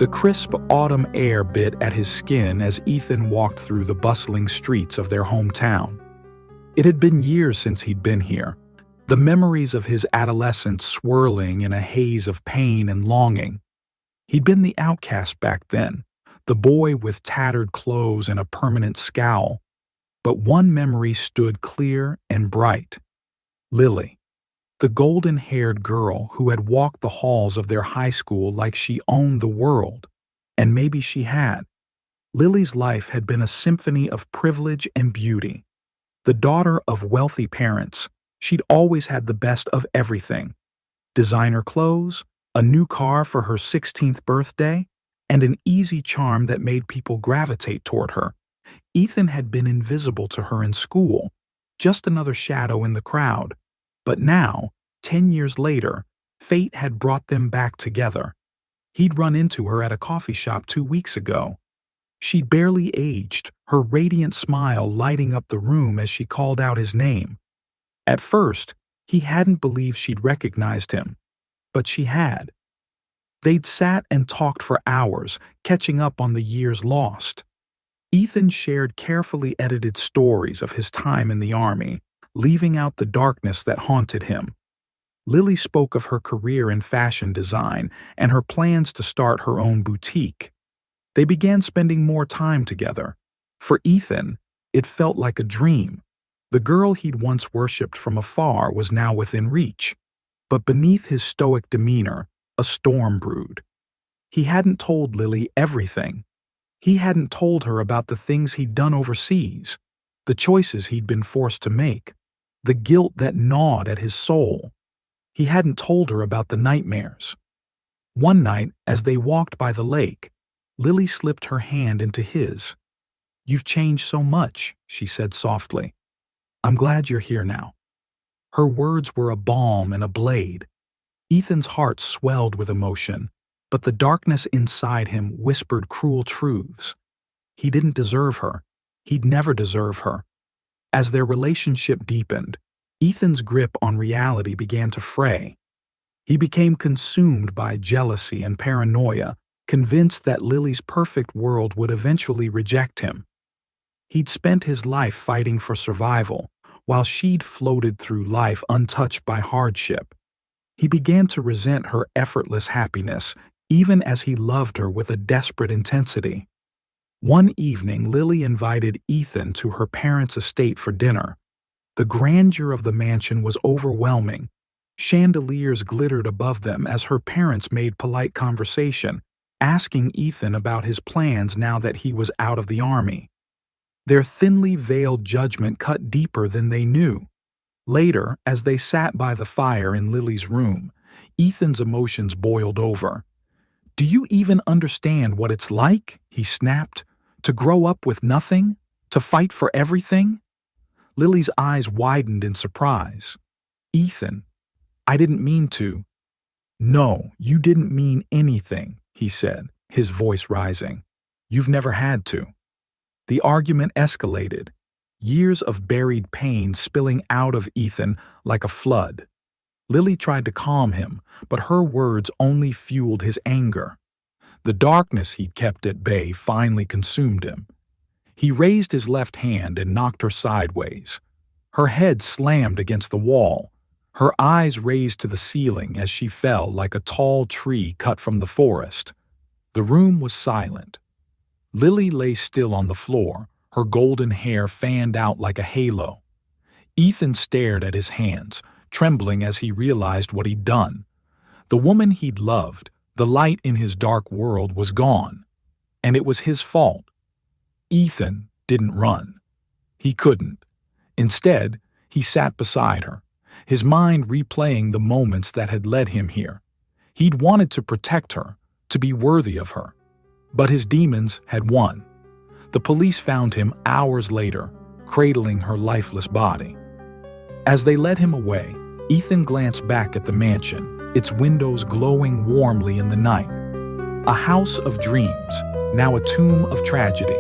The crisp autumn air bit at his skin as Ethan walked through the bustling streets of their hometown. It had been years since he'd been here, the memories of his adolescence swirling in a haze of pain and longing. He'd been the outcast back then, the boy with tattered clothes and a permanent scowl. But one memory stood clear and bright. Lily, the golden-haired girl who had walked the halls of their high school like she owned the world. And maybe she had. Lily's life had been a symphony of privilege and beauty. The daughter of wealthy parents, she'd always had the best of everything. Designer clothes, a new car for her 16th birthday, and an easy charm that made people gravitate toward her. Ethan had been invisible to her in school, just another shadow in the crowd. But now, 10 years later, fate had brought them back together. He'd run into her at a coffee shop 2 weeks ago. She'd barely aged, her radiant smile lighting up the room as she called out his name. At first, he hadn't believed she'd recognized him, but she had. They'd sat and talked for hours, catching up on the years lost. Ethan shared carefully edited stories of his time in the Army, leaving out the darkness that haunted him. Lily spoke of her career in fashion design and her plans to start her own boutique. They began spending more time together. For Ethan, it felt like a dream. The girl he'd once worshipped from afar was now within reach. But beneath his stoic demeanor, a storm brewed. He hadn't told Lily everything. He hadn't told her about the things he'd done overseas, the choices he'd been forced to make, the guilt that gnawed at his soul. He hadn't told her about the nightmares. One night, as they walked by the lake, Lily slipped her hand into his. "You've changed so much," she said softly. "I'm glad you're here now." Her words were a balm and a blade. Ethan's heart swelled with emotion, but the darkness inside him whispered cruel truths. He didn't deserve her. He'd never deserve her. As their relationship deepened, Ethan's grip on reality began to fray. He became consumed by jealousy and paranoia, convinced that Lily's perfect world would eventually reject him. He'd spent his life fighting for survival, while she'd floated through life untouched by hardship. He began to resent her effortless happiness, even as he loved her with a desperate intensity. One evening, Lily invited Ethan to her parents' estate for dinner. The grandeur of the mansion was overwhelming. Chandeliers glittered above them as her parents made polite conversation, asking Ethan about his plans now that he was out of the Army. Their thinly veiled judgment cut deeper than they knew. Later, as they sat by the fire in Lily's room, Ethan's emotions boiled over. "Do you even understand what it's like?" he snapped. "To grow up with nothing? To fight for everything?" Lily's eyes widened in surprise. "Ethan, I didn't mean to." "No, you didn't mean anything," he said, his voice rising. "You've never had to." The argument escalated, years of buried pain spilling out of Ethan like a flood. Lily tried to calm him, but her words only fueled his anger. The darkness he'd kept at bay finally consumed him. He raised his left hand and knocked her sideways. Her head slammed against the wall, her eyes raised to the ceiling as she fell like a tall tree cut from the forest. The room was silent. Lily lay still on the floor, her golden hair fanned out like a halo. Ethan stared at his hands, trembling as he realized what he'd done. The woman he'd loved, the light in his dark world, was gone. And it was his fault. Ethan didn't run. He couldn't. Instead, he sat beside her, his mind replaying the moments that had led him here. He'd wanted to protect her, to be worthy of her. But his demons had won. The police found him hours later, cradling her lifeless body. As they led him away, Ethan glanced back at the mansion, its windows glowing warmly in the night. A house of dreams, now a tomb of tragedy.